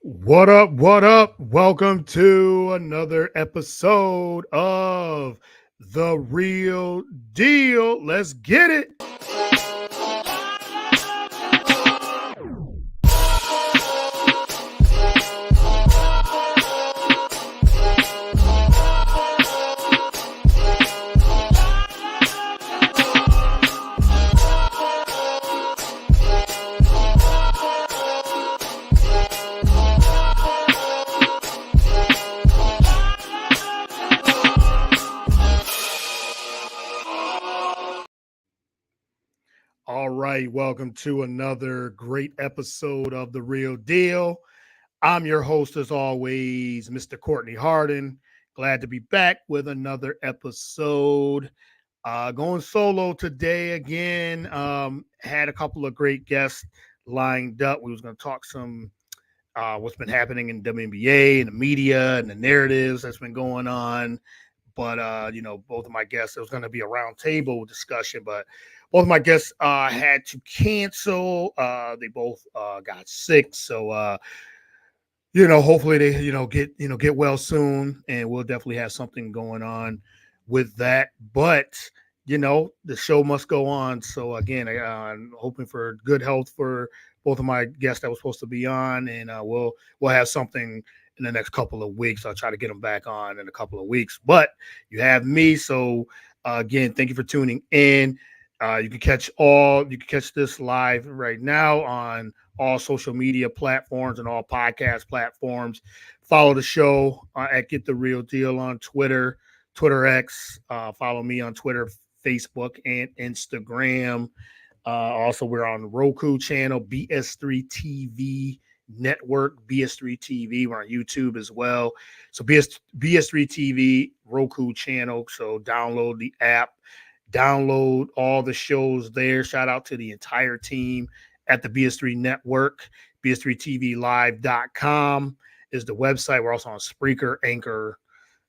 What up? What up? Welcome to another episode of The Real Deal. Let's get it. All right, welcome to another great episode of The Real Deal. I'm your host, as always, Mr. Courtney Harden. Glad to be back with another episode. Going solo today again. Had a couple of great guests lined up. We was going to talk some what's been happening in WNBA and the media and the narratives that's been going on. But both of my guests, it was going to be a round table discussion, but both of my guests had to cancel. They both got sick, so hopefully they get well soon, and we'll definitely have something going on with that. But the show must go on. So again, I'm hoping for good health for both of my guests that were supposed to be on, and we'll have something in the next couple of weeks. I'll try to get them back on in a couple of weeks. But you have me, so again, thank you for tuning in. You can catch this live right now on all social media platforms and all podcast platforms. Follow the show at Get the Real Deal on Twitter X. Follow me on Twitter, Facebook, and Instagram. Also, we're on the Roku channel, BS3 TV Network, BS3 TV. We're on YouTube as well. So BS3 TV, Roku channel. So download the app, download all the shows there. Shout out to the entire team at the BS3 Network. BS3TVLive.com is the website. We're also on Spreaker, Anchor,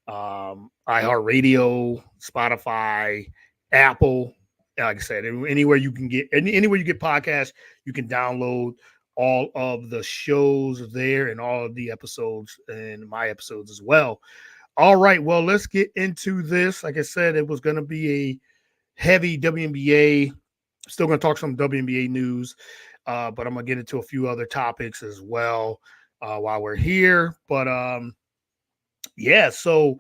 iHeartRadio, Spotify, Apple. Like I said, anywhere you get podcasts, you can download all of the shows there and all of the episodes and my episodes as well. All right, well, let's get into this. Like I said, it was going to be a heavy WNBA. Still going to talk some WNBA news, but I'm going to get into a few other topics as well while we're here. But yeah, so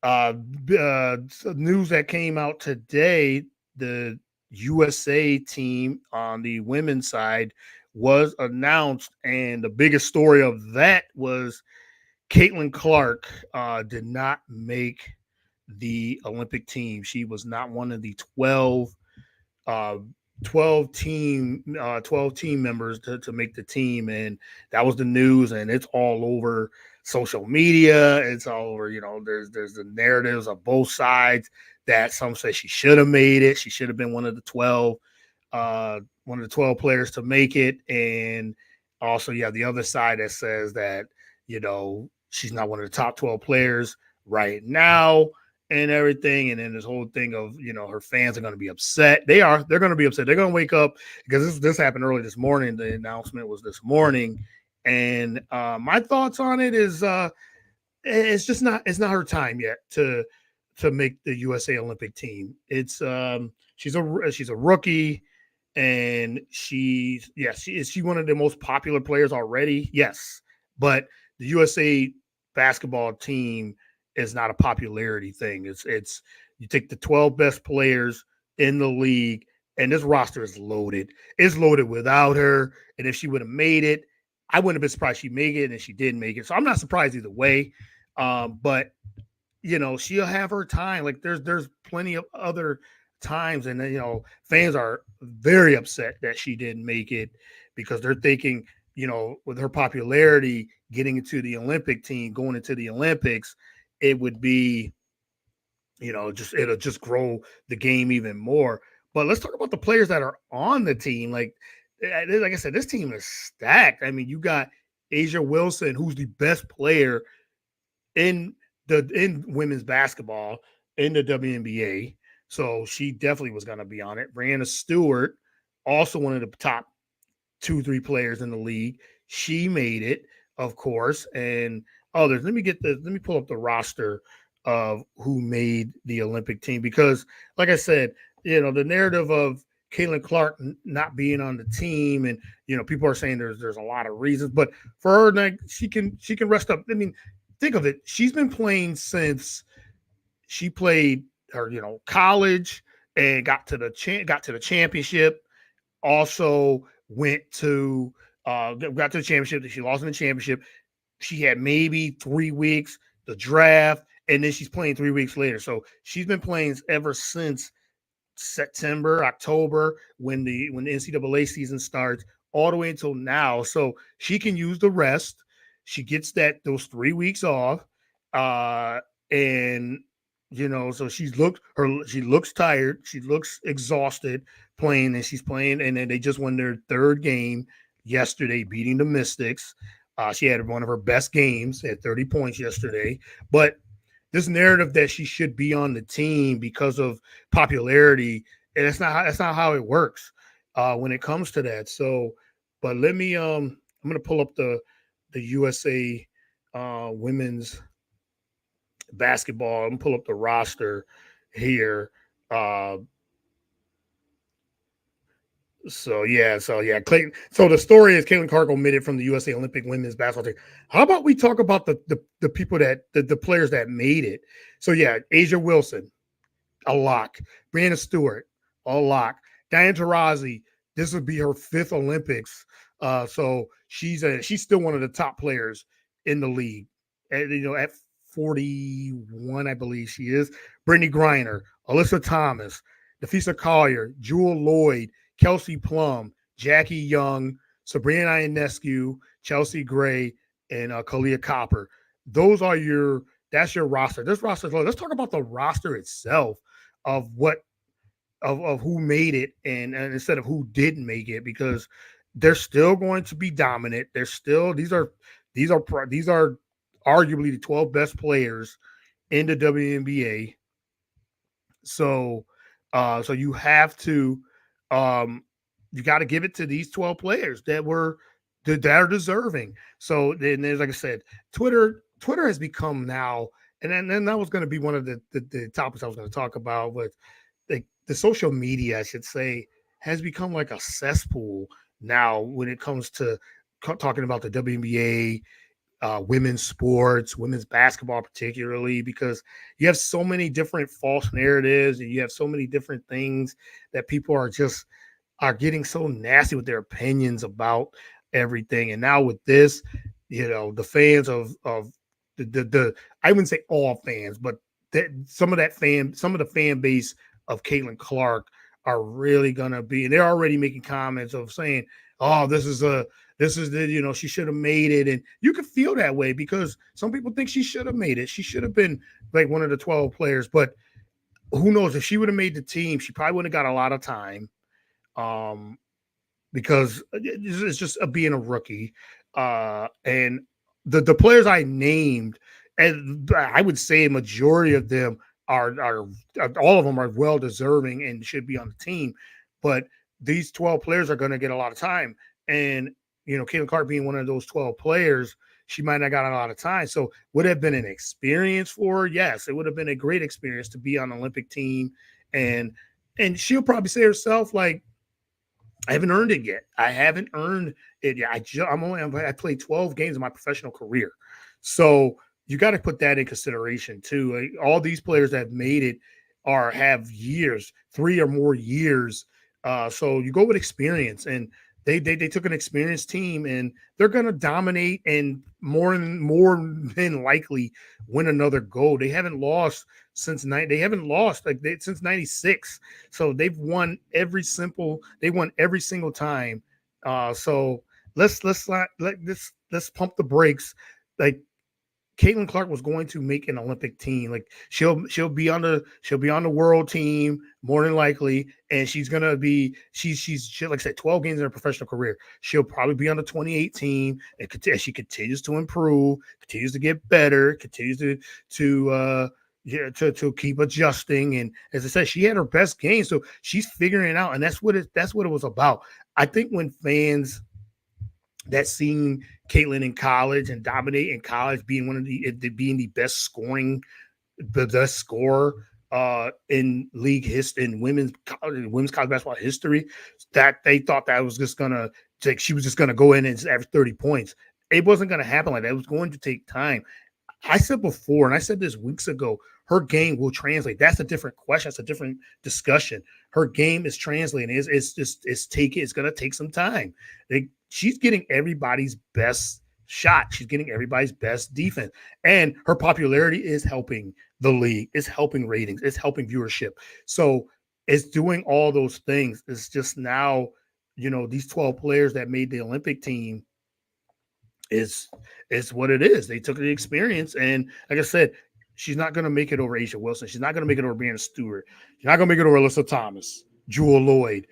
news that came out today, the USA team on the women's side was announced, and the biggest story of that was Caitlin Clark did not make the Olympic team. She was not one of the 12 team members to make the team, and that was the news, and it's all over social media. It's all over, there's the narratives of both sides that some say she should have made it. She should have been one of the 12 players to make it. And also you have the other side that says that, she's not one of the top 12 players right now and everything. And then this whole thing of, her fans are going to be upset. They're going to be upset. They're going to wake up because this happened early this morning. The announcement was this morning. And my thoughts on it is it's not her time yet to make the USA Olympic team. It's she's a rookie, and is she one of the most popular players already? Yes, but the USA basketball team is not a popularity thing. It's you take the 12 best players in the league, and this roster is loaded. It's loaded without her, and if she would have made it, I wouldn't have been surprised she made it, and she did make it. So I'm not surprised either way. But she'll have her time. Like there's plenty of other times, and fans are very upset that she didn't make it because they're thinking, with her popularity getting into the Olympic team, going into the Olympics, it would be, it'll just grow the game even more. But let's talk about the players that are on the team. Like I said, this team is stacked. I mean, you got Asia Wilson, who's the best player in women's basketball in the WNBA. So she definitely was going to be on it. Brianna Stewart, also one of the top 2-3 players in the league. She made it. of course, and others. Let me pull up the roster of who made the Olympic team because, like I said, the narrative of Caitlin Clark not being on the team, and people are saying there's a lot of reasons, but for her, like, she can rest up. I mean, think of it. She's been playing since she played her college and got to the championship. Also went to got to the championship. She lost in the championship. She had maybe 3 weeks, the draft, and then she's playing 3 weeks later. So she's been playing ever since September, October, when the NCAA season starts, all the way until now. So she can use the rest. She gets those 3 weeks off, and so she looks tired, she looks exhausted playing, and she's playing, and then they just won their third game yesterday, beating the Mystics. She had one of her best games at 30 points yesterday, but this narrative that she should be on the team because of popularity, and that's not how it works when it comes to that. So, but I'm gonna pull up the USA women's basketball. I'm gonna pull up the roster here. Uh, Clayton. So the story is Caitlin Clark omitted from the USA Olympic women's basketball team. How about we talk about the people the players that made it? So yeah, Asia Wilson, a lock. Brianna Stewart, a lock. Diane Taurasi, this would be her fifth Olympics. So she's still one of the top players in the league. At 41, I believe she is. Brittany Griner, Alyssa Thomas, Nafisa Collier, Jewel Lloyd, Kelsey Plum, Jackie Young, Sabrina Ionescu, Chelsea Gray, and Kalia Copper. That's your roster. This roster. Let's talk about the roster itself of who made it, and instead of who didn't make it, because they're still going to be dominant. These are arguably the 12 best players in the WNBA. So you have to you got to give it to these 12 players that are deserving. So then there's, like I said, Twitter has become now, and then that was going to be one of the topics I was going to talk about, but the social media, I should say, has become like a cesspool now when it comes to talking about the WNBA, women's sports, women's basketball, particularly, because you have so many different false narratives and you have so many different things that people are getting so nasty with their opinions about everything. And now with this, the fans of the I wouldn't say all fans, but some of the fan base of Caitlin Clark are really gonna be, and they're already making comments of saying, "Oh, this is she should have made it," and you could feel that way because some people think she should have made it. She should have been like one of the 12 players, but who knows, if she would have made the team, she probably would have got a lot of time, because it's just being a rookie, and the players I named, and I would say a majority of them are all of them are well deserving and should be on the team, but these 12 players are going to get a lot of time, and Caitlin Clark being one of those 12 players, she might not got a lot of time. So would it have been an experience for her? Yes, it would have been a great experience to be on the Olympic team, and she'll probably say herself, like, I haven't earned it yet. I haven't earned it yet. I played 12 games in my professional career. So you got to put that in consideration too. Like, all these players that have made it have years, 3 or more years. So you go with experience, and they took an experienced team, and they're going to dominate and more than likely win another gold. They haven't lost since since '96. So they won every single time. So let's pump the brakes. Like, Caitlin Clark was going to make an Olympic team. Like, she'll be on the world team more than likely, and she's gonna be like I said, 12 games in her professional career. She'll probably be on the 28 team, and as she continues to improve, continues to get better, continues to keep adjusting. And as I said, she had her best game, so she's figuring it out, and that's what it was about. I think when that seeing Caitlin in college and dominate in college, being being the best scoring, the best scorer in league history, in women's college basketball history, that they thought that was just gonna like she was just gonna go in and average 30 points. It wasn't gonna happen like that. It was going to take time. I said before, and I said this weeks ago, her game will translate. That's a different question. That's a different discussion. Her game is translating. It's going to take some time. She's getting everybody's best shot. She's getting everybody's best defense, and her popularity is helping the league. It's helping ratings. It's helping viewership. So it's doing all those things. It's just now, these 12 players that made the Olympic team is what it is. They took the experience, and like I said, she's not going to make it over Asia Wilson. She's not going to make it over Brianna Stewart. She's not going to make it over Alyssa Thomas, Jewel Lloyd,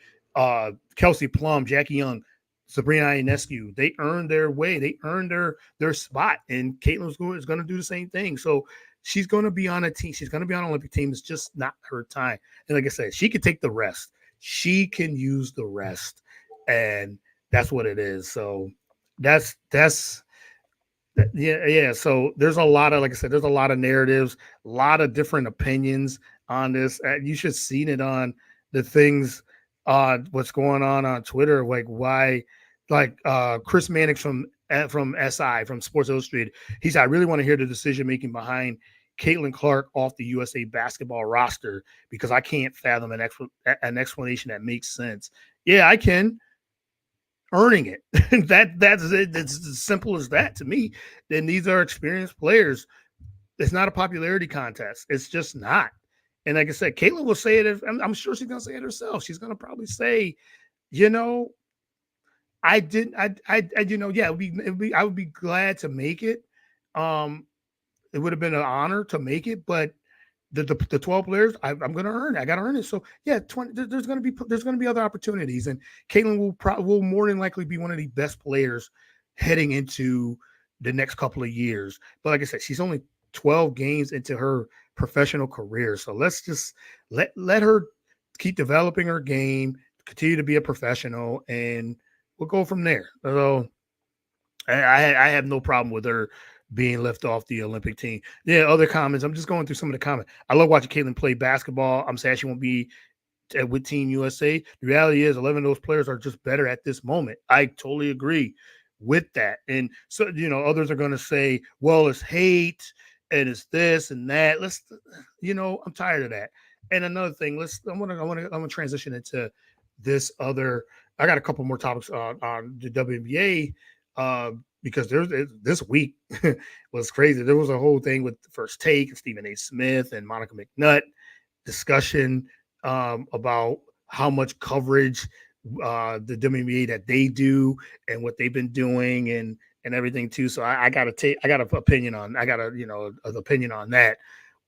Kelsey Plum, Jackie Young, Sabrina Ionescu. They earned their way. They earned their spot, and Caitlin is going to do the same thing. So she's going to be on a team. She's going to be on an Olympic team. It's just not her time. And like I said, she can take the rest. She can use the rest, and that's what it is. So that's yeah. So there's a lot of, like I said, there's a lot of narratives, a lot of different opinions on this. You should have seen it on the things, what's going on Twitter, like why, like Chris Mannix from SI, from Sports Illustrated. He said, I really want to hear the decision making behind Caitlin Clark off the USA basketball roster because I can't fathom an explanation that makes sense. Yeah, I can. Earning it. That's it. It's as simple as that to me. Then these are experienced players. It's not a popularity contest. It's just not. And like I said, Caitlin will say it. I'm sure she's gonna say it herself. She's gonna probably say, I didn't. Yeah. I would be glad to make it. It would have been an honor to make it, but the 12 players, I'm going to earn it. I got to earn it. So yeah, there's going to be other opportunities, and Caitlin will more than likely be one of the best players heading into the next couple of years. But like I said, she's only 12 games into her professional career, so let's just let her keep developing her game, continue to be a professional, and we'll go from there. So I have no problem with her being left off the Olympic team. Yeah, other comments. I'm just going through some of the comments. I love watching Caitlin play basketball. I'm sad she won't be with Team USA. The reality is 11 of those players are just better at this moment. I totally agree with that. And so, others are going to say, well, it's hate and it's this and that. I'm tired of that. And another thing, I'm gonna transition into this other. I got a couple more topics on the WNBA. Because this week was crazy. There was a whole thing with the First Take and Stephen A. Smith and Monica McNutt discussion about how much coverage the WNBA that they do and what they've been doing and everything too. So I got an opinion on an opinion on that.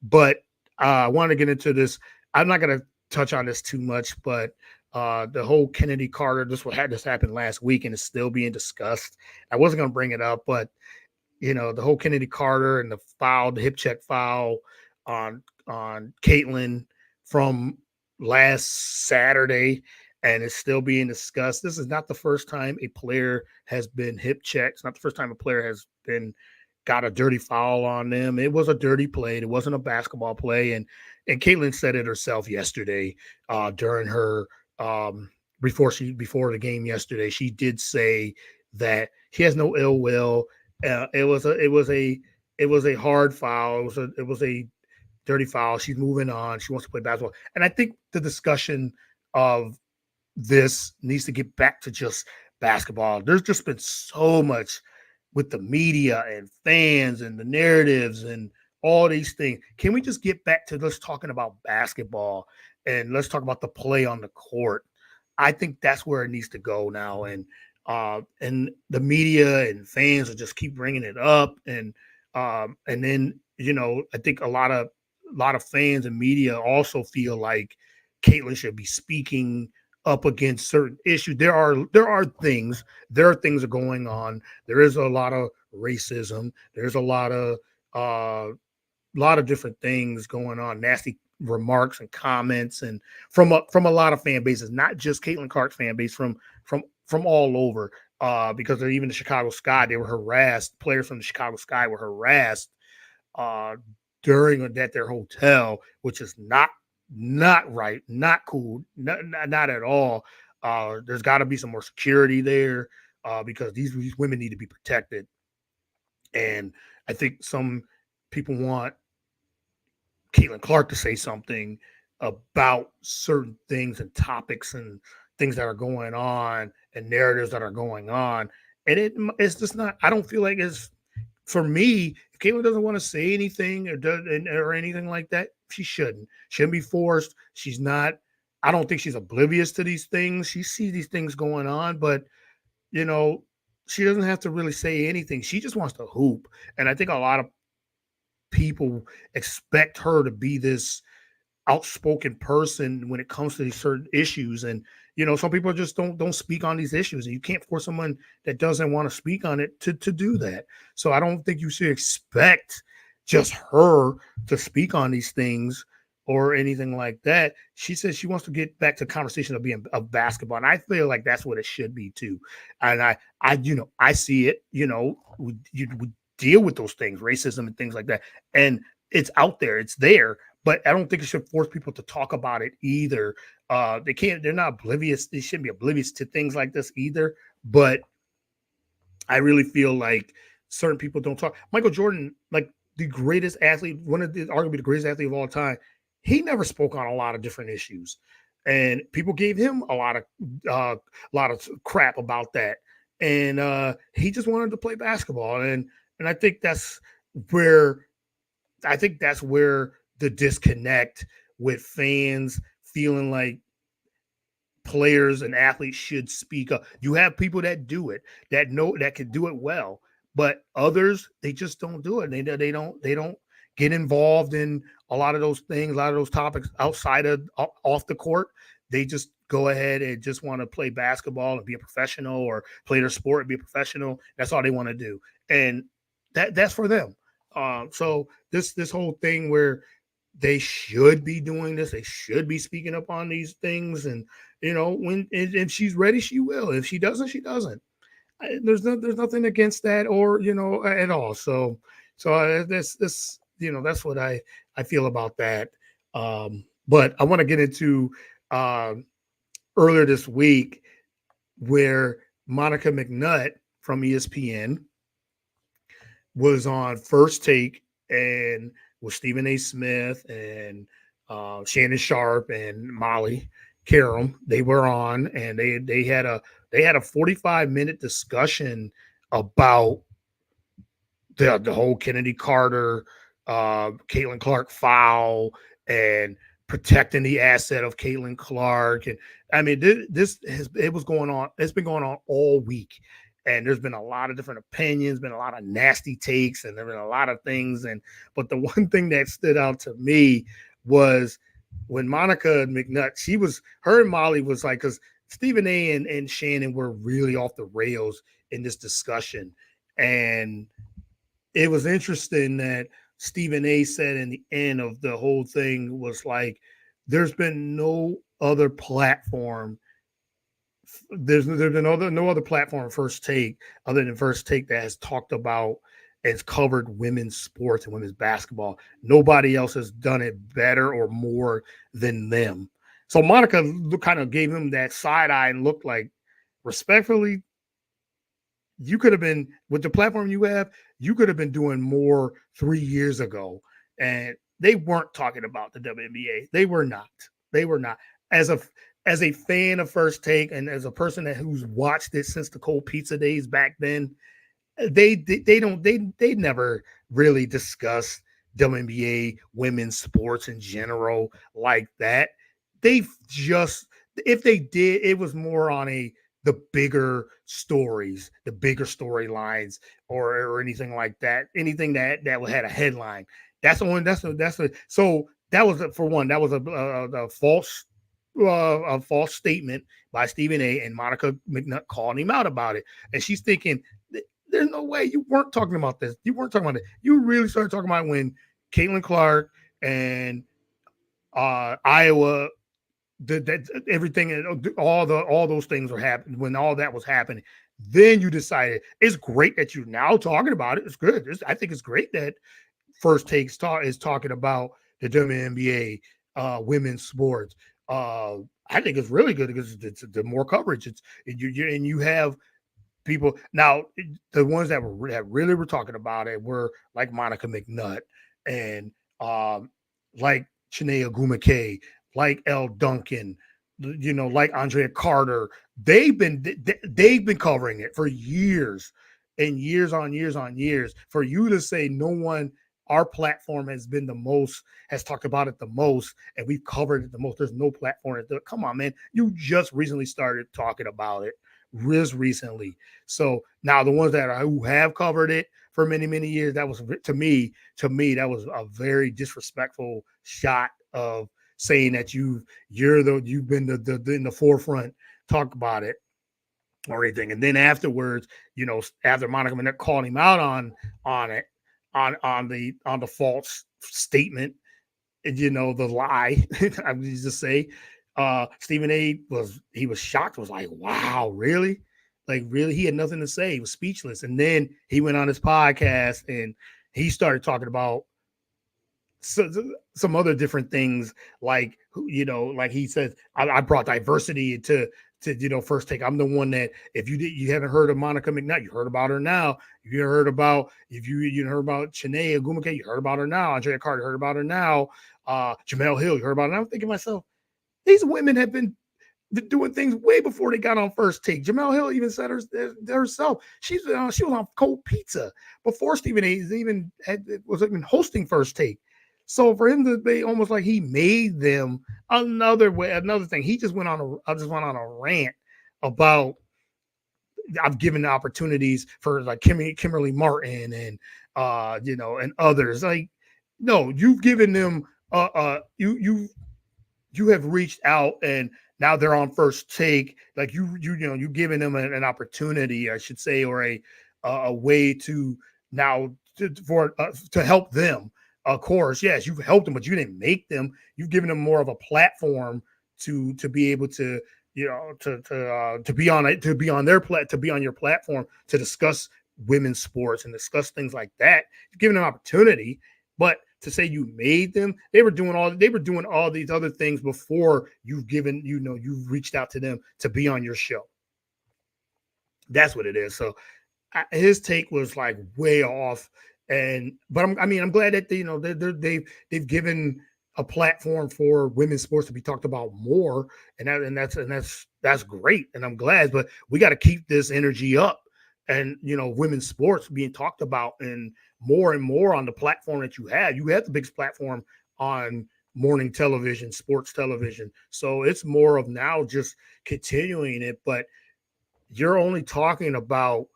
But I want to get into this. I'm not going to touch on this too much, but the whole Kennedy Carter, this happened last week and it's still being discussed. I wasn't going to bring it up, but the whole Kennedy Carter and the hip check foul on Caitlin from last Saturday, and it's still being discussed. This is not the first time a player has been hip checked. It's not the first time a player has got a dirty foul on them. It was a dirty play. It wasn't a basketball play, and Caitlin said it herself yesterday during her before the game yesterday. She did say that she has no ill will. It was a hard foul. It was a dirty foul. She's moving on. She wants to play basketball. And I think the discussion of this needs to get back to just basketball. There's just been so much with the media and fans and the narratives and all these things. Can we just get back to let's talking about basketball and let's talk about the play on the court? I think that's where it needs to go now. And the media and fans will just keep bringing it up. And then, I think a lot of fans and media also feel like Caitlin should be speaking up against certain issues. There are things are going on. There is a lot of racism. There's a lot of different things going on, nasty remarks and comments, and from a lot of fan bases, not just Caitlin Clark's fan base, from all over. because even the Chicago Sky, they were harassed. Players from the Chicago Sky were harassed uh, during at their hotel, which is not right, not cool, not at all. There's got to be some more security there because these women need to be protected. And I think some people want Caitlin Clark to say something about certain things and topics and things that are going on and narratives that are going on. And it's just not, I don't feel like it's for me, if Caitlin doesn't want to say anything or anything like that, she shouldn't. Shouldn't be forced. She's not. I don't think she's oblivious to these things. She sees these things going on, but you know, she doesn't have to really say anything. She just wants to hoop, and I think a lot of people expect her to be this outspoken person when it comes to these certain issues. And some people just don't speak on these issues, and you can't force someone that doesn't want to speak on it to do that. So I don't think you should expect just her to speak on these things or anything like that. She says she wants to get back to conversation of being of basketball, and I feel like that's what it should be too. And I see it. We deal with those things, racism and things like that, and it's out there, it's there, but I don't think it should force people to talk about it either. They're not oblivious. They shouldn't be oblivious to things like this either. But I really feel like certain people don't talk. Michael Jordan, like the greatest athlete, arguably the greatest athlete of all time, he never spoke on a lot of different issues, and people gave him a lot of crap about that. And he just wanted to play basketball, and where I think that's where the disconnect with fans feeling like players and athletes should speak up. You have people that do it, that can do it well, but others they just don't do it. They don't get involved in a lot of those things, a lot of those topics outside of off the court. They just go ahead and just want to play basketball and be a professional, or play their sport and be a professional. That's all they want to do, and that's for them. So this whole thing where they should be doing this, they should be speaking up on these things, and when if she's ready, she will. If she doesn't, she doesn't. There's nothing against that, or at all. So that's what I feel about that. But I want to get into uh, earlier this week where Monica McNutt from ESPN was on First Take and with Stephen A. Smith and Shannon Sharp and Molly Karam. They were on, and they had a 45-minute discussion about the whole Kennedy Carter, Caitlin Clark foul, and protecting the asset of Caitlin Clark. And I mean, it was going on. It's been going on all week, and there's been a lot of different opinions, been a lot of nasty takes, and there's been a lot of things. But the one thing that stood out to me was when Monica McNutt, her and Molly was like, because Stephen A. and Shannon were really off the rails in this discussion, and it was interesting that Stephen A. said in the end of the whole thing was like, there's been no other platform. There's been no other platform First Take other than First Take that has talked about and covered women's sports and women's basketball. Nobody else has done it better or more than them. So Monica kind of gave him that side eye and looked like, respectfully, you could have been, with the platform you have, you could have been doing more 3 years ago. And they weren't talking about the WNBA. They were not. They were not. As a fan of First Take, and as a person who's watched it since the cold pizza days back then, they never really discuss WNBA women's sports in general like that. They just, if they did, it was more on the bigger stories, the bigger storylines, or anything like that. Anything that had a headline. That's the one. So that was for one. That was a false statement by Stephen A. and Monica McNutt calling him out about it. And she's thinking, there's no way you weren't talking about this. You weren't talking about it. You really started talking about when Caitlin Clark and Iowa, that everything, all those things were happening, when all that was happening. Then you decided it's great that you're now talking about it. It's good. I think it's great that First Takes is talking about the WNBA, women's sports. I think it's really good because it's the more coverage. And you have people now. The ones that really were talking about it were like Monica McNutt and like Chinea Gumake, like Elle Duncan, like Andrea Carter. They've been covering it for years and years on years on years. For you to say no one, our platform has talked about it the most, and we've covered it the most. There's no platform come on, man. You just recently started talking about it, just recently. So now the ones who have covered it for many, many years, that was that was a very disrespectful shot of saying that you've been in the forefront, talk about it or anything. And then afterwards, after Monica Manette called him out on it, on the false statement, the lie, I would just say, Stephen A was shocked, was like, wow, really? Like, really? He had nothing to say. He was speechless. And then he went on his podcast and he started talking about some other different things, like, like he says, I brought diversity to First Take. I'm the one that, if you haven't heard of Monica McNutt, you heard about her now. If you heard about Chinea Gumake, you heard about her now. Andrea Carter, you heard about her now. Jamel Hill, you heard about her. And I'm thinking to myself, these women have been doing things way before they got on First Take. Jamel Hill even said herself, she was on Cold Pizza before Stephen A. was even hosting First Take. So for him to be almost like he made them another thing, he just went on a rant about, I've given opportunities for like Kimberly Martin and and others. Like, no, you've given them you have reached out and now they're on First Take. Like, you've given them an opportunity, I should say, or a way to now to help them. Of course, yes, you've helped them, but you didn't make them. You've given them more of a platform to be able to, to be on it, to be on your platform, to discuss women's sports and discuss things like that. You've given them opportunity, but to say you made them, they were doing all these other things before you've reached out to them to be on your show. That's what it is. So his take was like way off, but I'm glad that they've given a platform for women's sports to be talked about more, that's great, and I'm glad. But we got to keep this energy up, and women's sports being talked about and more on the platform that you have. You have the biggest platform on morning television, sports television. So it's more of now just continuing it, but you're only talking about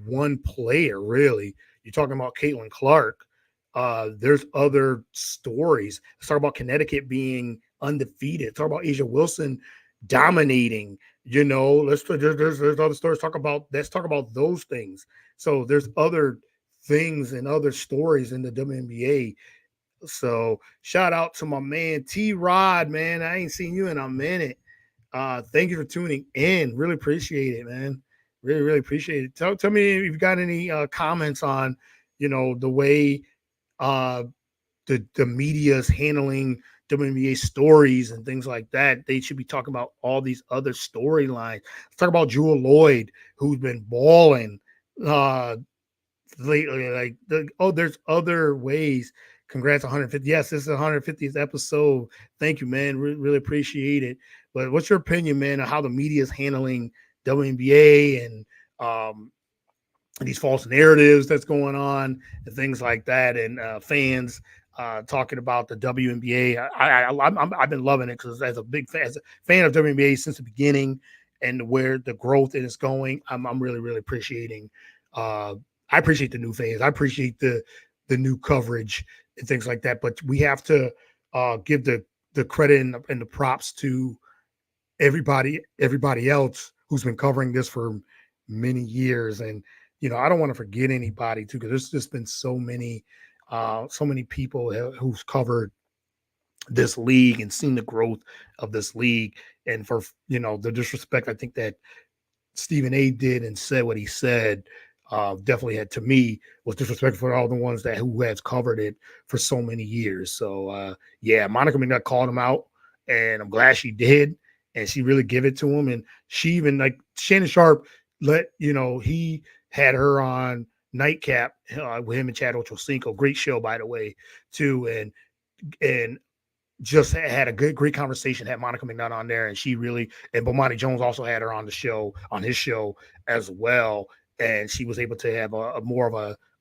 one player, really. You're talking about Caitlin Clark. There's other stories. Let's talk about Connecticut being undefeated. Let's talk about Asia Wilson dominating. There's other stories. Let's talk about those things. So there's other things and other stories in the WNBA. So shout out to my man T Rod, man. I ain't seen you in a minute. Thank you for tuning in. Really appreciate it, man. Really, really appreciate it. Tell me if you've got any comments on, the way the media is handling WNBA stories and things like that. They should be talking about all these other storylines. Let's talk about Jewel Lloyd, who's been balling lately. Like, there's other ways. Congrats, 150. Yes, this is the 150th episode. Thank you, man. Really appreciate it. But what's your opinion, man, on how the media is handling WNBA and these false narratives that's going on and things like that, and fans talking about the WNBA? I've been loving it because as a fan of WNBA since the beginning and where the growth is going, I'm really, really appreciating. I appreciate the new fans. I appreciate the new coverage and things like that. But we have to give the credit and the props to everybody else who's been covering this for many years. And I don't want to forget anybody too, because there's just been so many people who's covered this league and seen the growth of this league. And for the disrespect, I think that Stephen A did and said what he said, definitely had, to me, was disrespectful for all the ones that who has covered it for so many years. So yeah, Monica McNutt called him out, and I'm glad she did, and she really give it to him. And she even, like, Shannon Sharp, he had her on Nightcap with him and Chad Ochocinco. Great show, by the way, too. And just had a great conversation, had Monica McNutt on there, and she really, and Bomani Jones also had her on the show, on his show as well. And she was able to have a more of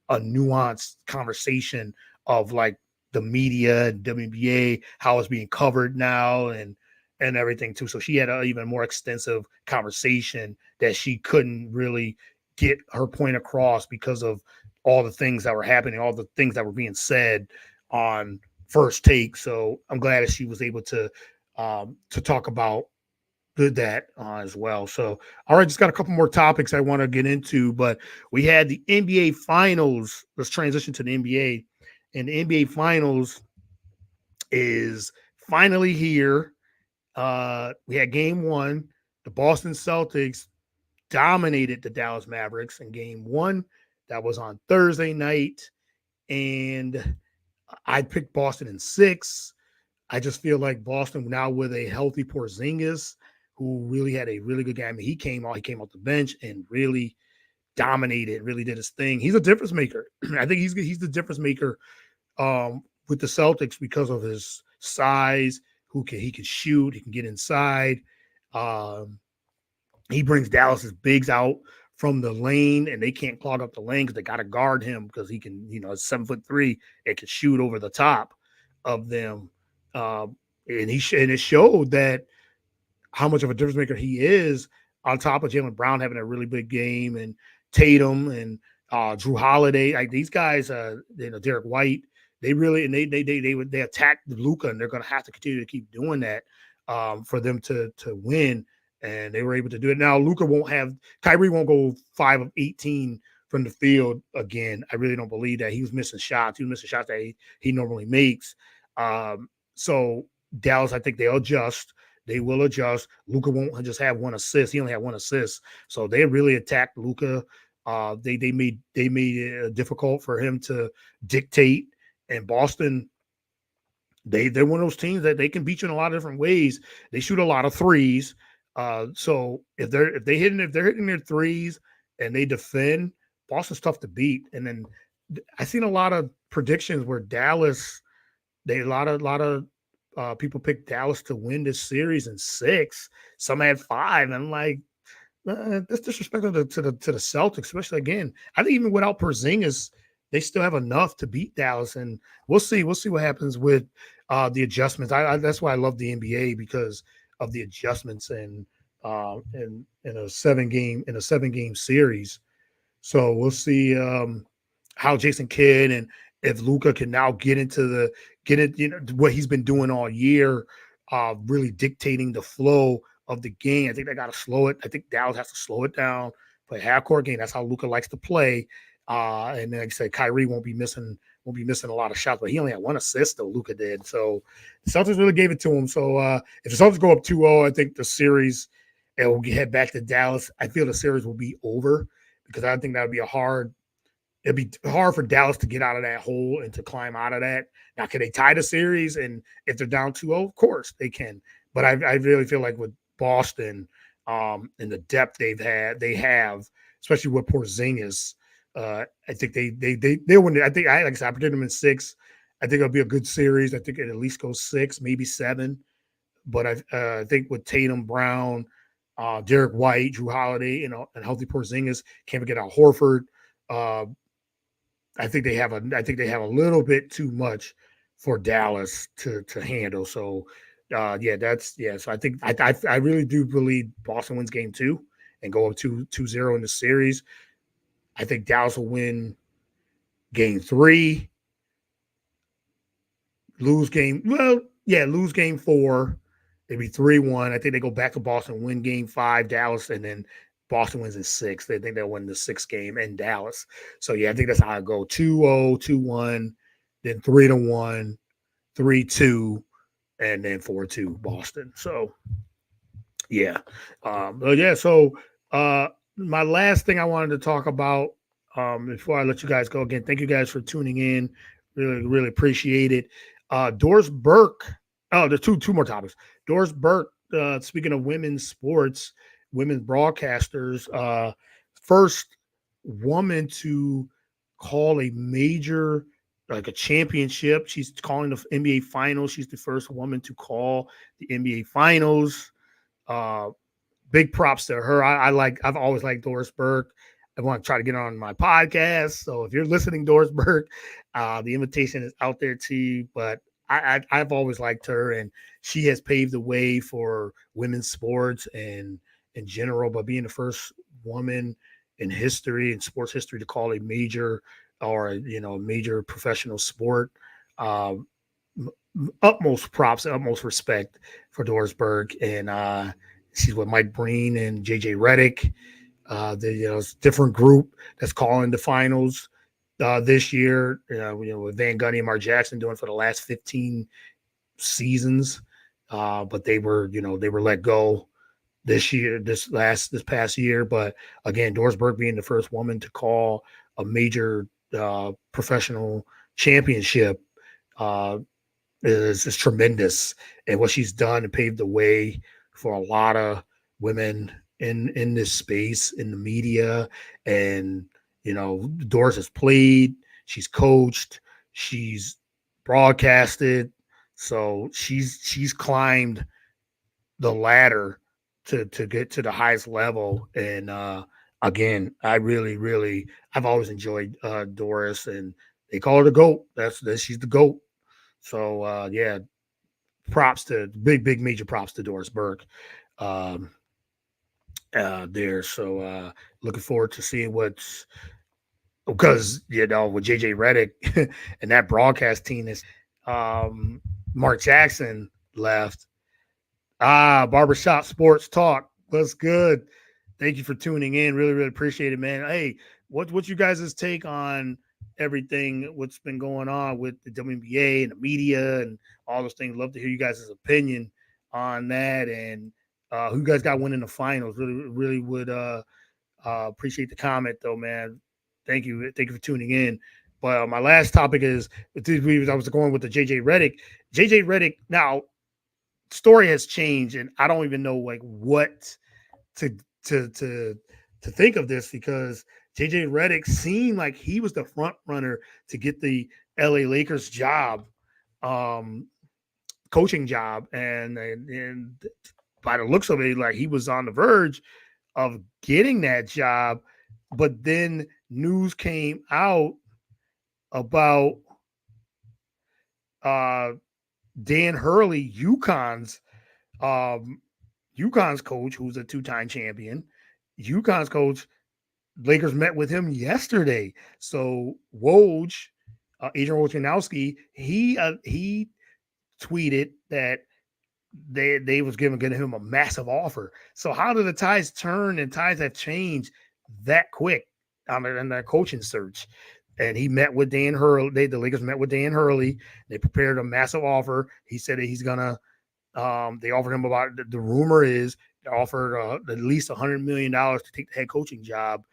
a nuanced conversation of, like, the media and WNBA, how it's being covered now, and everything too. So she had an even more extensive conversation that she couldn't really get her point across because of all the things that were happening, all the things that were being said on First Take. So I'm glad that she was able to talk about that as well. So, all right, just got a couple more topics I want to get into, but we had the NBA Finals. Let's transition to the NBA, and the NBA Finals is finally here. We had Game 1. The Boston Celtics dominated the Dallas Mavericks in Game 1. That was on Thursday night, and I picked Boston in 6. I just feel like Boston now, with a healthy Porzingis, who really had a really good game. I mean, he came off the bench and really dominated, really did his thing. He's a difference maker. I think he's the difference maker with the Celtics because of his size. He can shoot, he can get inside. Um, he brings Dallas's bigs out from the lane, and they can't clog up the lane because they got to guard him because he can, it's 7'3" and can shoot over the top of them. And it showed that how much of a difference maker he is, on top of Jaylen Brown having a really big game, and Tatum and Drew Holiday. Like, these guys, Derek White, they really, and they attacked Luka, and they're going to have to continue to keep doing that for them to win. And they were able to do it. Now, Kyrie won't go 5 of 18 from the field again. I really don't believe that. He was missing shots. He was missing shots that he normally makes. So Dallas, I think they'll adjust. They will adjust. Luka won't just have one assist. He only had one assist. So they really attacked Luka. They made it difficult for him to dictate. And Boston, they're one of those teams that they can beat you in a lot of different ways. They shoot a lot of threes. So if they're hitting their threes and they defend, Boston's tough to beat. And then I've seen a lot of predictions where Dallas, a lot of people picked Dallas to win this series in 6. Some had 5. And I'm like, that's disrespectful to the Celtics, especially again. I think even without Porzingis, they still have enough to beat Dallas, and we'll see. We'll see what happens with the adjustments. That's why I love the NBA, because of the adjustments in a 7-game series. So we'll see how Jason Kidd, and if Luka can now get it, what he's been doing all year, really dictating the flow of the game. I think they got to slow it. I think Dallas has to slow it down, play half-court game. That's how Luka likes to play. And then, like I said, Kyrie won't be missing a lot of shots, but he only had one assist, though, Luka did. So the Celtics really gave it to him. So if the Celtics go up 2-0, I think the series, it will head back to Dallas. I feel the series will be over, because I think that would be it'd be hard for Dallas to get out of that hole and to climb out of that. Now, can they tie the series? And if they're down 2-0, of course they can. But I really feel like with Boston and the depth they have, especially with Porzingis, I think they'll win it. I think, like I said, I predicted them in 6. I think it'll be a good series. I think it at least goes 6, maybe 7. But I think with Tatum, Brown, Derek White, Drew Holiday, and healthy Porzingis, can't forget Al Horford. I think they have a little bit too much for Dallas to handle. So So I think I really do believe Boston wins game 2 and go up 2-0 in the series. I think Dallas will win game 3, lose game 4. It'd be 3-1. I think they go back to Boston, win game 5, Dallas, and then Boston wins in 6. They think they'll win the 6th game in Dallas. So, yeah, I think that's how I go. 2-0, 2-1, then 3-1, 3-2, and then 4-2 Boston. So, yeah. So My last thing I wanted to talk about before I let you guys go again, thank you guys for tuning in. Really, really appreciate it. Doris Burke. Oh, there's two more topics. Doris Burke. Speaking of women's sports, women's broadcasters. First woman to call a major like a championship. She's calling the NBA finals. She's the first woman to call the NBA finals. Uh, Big props to her. I've always liked Doris Burke. I want to try to get on my podcast. So if you're listening, Doris Burke, the invitation is out there to you. But I've always liked her, and she has paved the way for women's sports and in general. But being the first woman in history, in sports history, to call a major or major professional sport, um, utmost props, utmost respect for Doris Burke, and she's with Mike Breen and JJ Redick. It's a different group that's calling the finals this year. With Van Gundy and Mark Jackson doing for the last 15 seasons, but they were let go this past year. But again, Doris Burke being the first woman to call a major professional championship is tremendous, and what she's done and paved the way for a lot of women in this space in the media. And Doris has played, she's coached, she's broadcasted, so she's climbed the ladder to get to the highest level. And again, I've always enjoyed Doris, and they call her the GOAT. That's she's the GOAT. So yeah, props to big major props to Doris Burke um, there. So looking forward to seeing what's because with JJ Redick and that broadcast team is Mark Jackson left. Barbershop Sports Talk. What's good? Thank you for tuning in. Really, really appreciate it, man. Hey, what's you guys' take on everything, what's been going on with the WNBA and the media and all those things? Love to hear you guys' opinion on that, and who you guys got winning the finals. Really would appreciate the comment though, man. Thank you for tuning in. But my last topic is I was going with the JJ Redick. JJ Redick now story has changed, and I don't even know like what to to to to think of this, because JJ Redick seemed like he was the front runner to get the LA Lakers job, um, coaching job, and by the looks of it, like he was on the verge of getting that job, but then news came out about uh, Dan Hurley, um, UConn's coach, who's a two-time champion. UConn's coach, Lakers met with him yesterday. So Woj, Adrian Wojnarowski, he tweeted that they was giving him a massive offer. So how did the tides turn and tides have changed that quick in their coaching search? And he met with Dan Hurley. The Lakers met with Dan Hurley. They prepared a massive offer. He said that he's gonna. They offered him about. The rumor is they offered at least $100 million to take the head coaching job.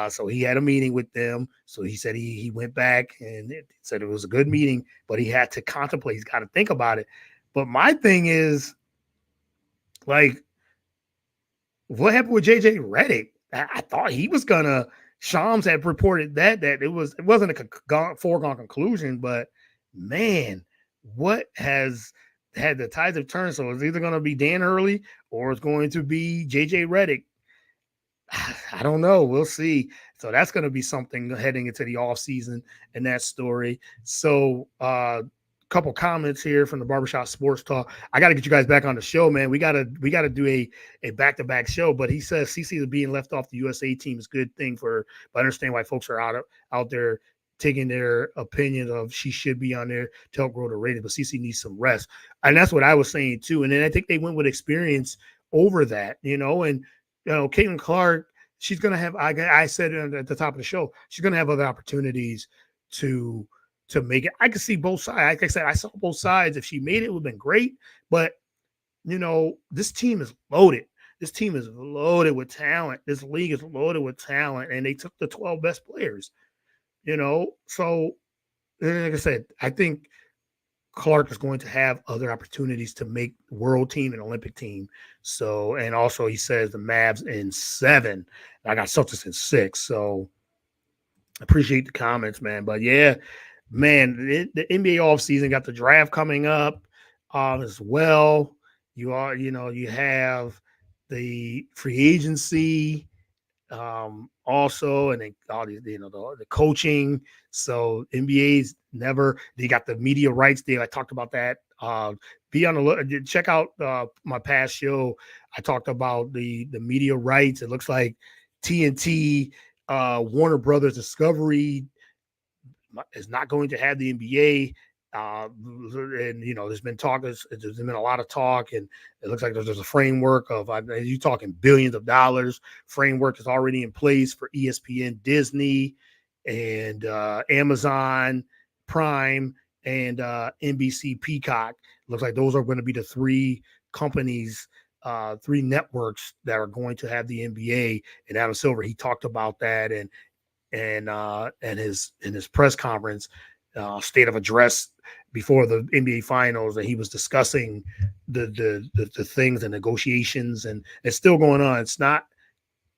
So he had a meeting with them. So he said he went back and said it was a good meeting, but he had to contemplate. He's got to think about it. But my thing is, like, what happened with JJ Redick? I thought he was gonna. Shams had reported that it wasn't a foregone conclusion, but man, what has had the tides have turned? So it's either going to be Dan Hurley or it's going to be JJ Redick. I don't know. We'll see. So that's going to be something heading into the off season in that story. So couple comments here from the Barbershop Sports Talk. I got to get you guys back on the show, man. We gotta do a back-to-back show. But he says CC being left off the USA team is a good thing but I understand why folks are out there taking their opinion of she should be on there to help grow the rating. But CC needs some rest, and that's what I was saying too. And then I think they went with experience over that, and Caitlin Clark, she's gonna have. I said at the top of the show, she's gonna have other opportunities to make it. I could see both sides. Like I said, I saw both sides. If she made it, it would have been great. But, this team is loaded. This team is loaded with talent. This league is loaded with talent, and they took the 12 best players. So like I said, I think Clark is going to have other opportunities to make world team and Olympic team. So, and also he says the Mavs in 7. I got Celtics in 6. So appreciate the comments, man. But yeah, man, the NBA offseason got the draft coming up as well. You have the free agency also, and then all these, the coaching. So NBA's never, they got the media rights deal. I talked about that. Be on the look, check out my past show. I talked about the media rights. It looks like TNT, Warner Brothers Discovery is not going to have the NBA. And there's been talk. There's been a lot of talk, and it looks like there's a framework of you talking billions of dollars. Framework is already in place for ESPN, Disney, and Amazon Prime and NBC Peacock. Looks like those are going to be the 3 companies, 3 networks that are going to have the NBA. And Adam Silver, he talked about that, and in his press conference, state of address before the NBA Finals, that he was discussing the things and negotiations, and it's still going on. It's not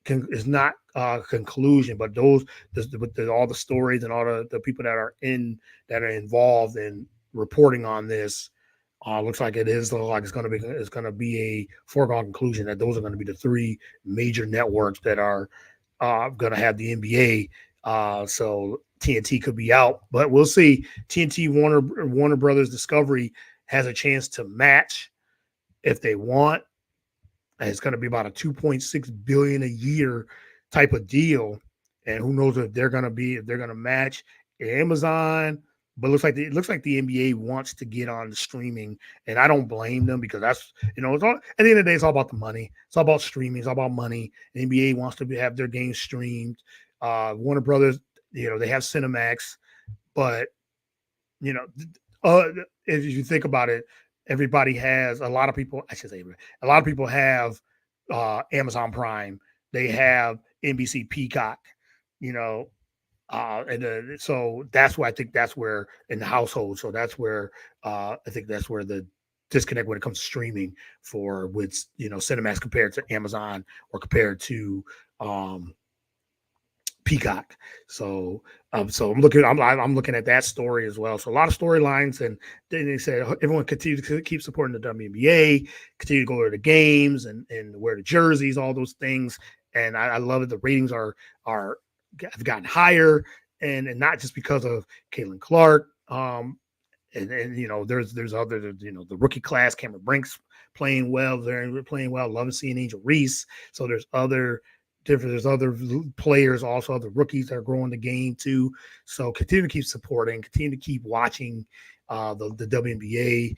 conclusion, but those with all the stories and all the people that are involved in reporting on this. Looks like it's going to be a foregone conclusion that those are going to be the 3 major networks that are going to have the NBA. So TNT could be out, but we'll see. TNT, Warner Brothers Discovery has a chance to match if they want. And it's going to be about a $2.6 billion a year type of deal, and who knows if they're going to match Amazon. But it looks like the NBA wants to get on the streaming, and I don't blame them, because that's it's all, at the end of the day, it's all about the money. It's all about streaming. It's all about money. The NBA wants to have their games streamed. Warner Brothers, they have Cinemax, but if you think about it, everybody has a lot of people. I should say a lot of people have Amazon Prime. They have NBC Peacock. So that's why I think that's where in the household. So that's where I think that's where the disconnect when it comes to streaming with Cinemax compared to Amazon or compared to Peacock. So I'm looking at that story as well. So a lot of storylines, and then they said everyone continue to keep supporting the WNBA, continue to go to the games and wear the jerseys, all those things. And I love it. The ratings have gotten higher, and not just because of Caitlin Clark. And there's other, the rookie class, Cameron Brink's playing well. They're playing well. Love seeing Angel Reese. So there's other players, also other rookies that are growing the game too. So continue to keep supporting, continue to keep watching the WNBA.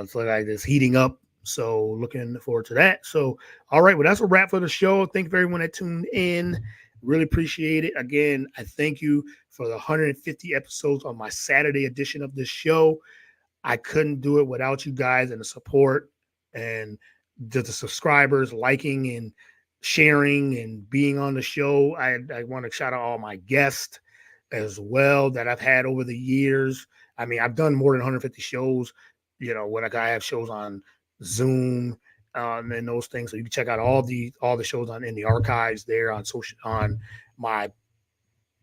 So like it's heating up. So looking forward to that. So, all right. Well, that's a wrap for the show. Thank you for everyone that tuned in. Really appreciate it. Again, I thank you for the 150 episodes on my Saturday edition of this show. I couldn't do it without you guys and the support and the subscribers, liking and sharing and being on the show. I want to shout out all my guests as well that I've had over the years. I mean, I've done more than 150 shows, when I have shows on Zoom and those things. So you can check out all the shows in the archives there on my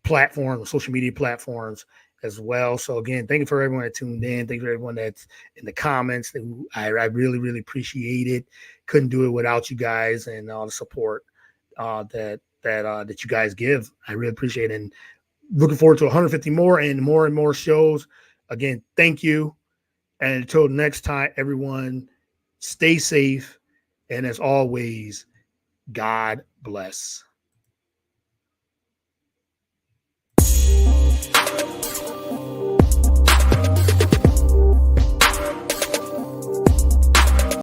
platform, social media platforms as well. So again, thank you for everyone that tuned in. Thank you for everyone that's in the comments. I really, really appreciate it. Couldn't do it without you guys and all the support that you guys give. I really appreciate it. And looking forward to 150 more and more shows. Again, thank you. And until next time, everyone, stay safe. And as always, God bless.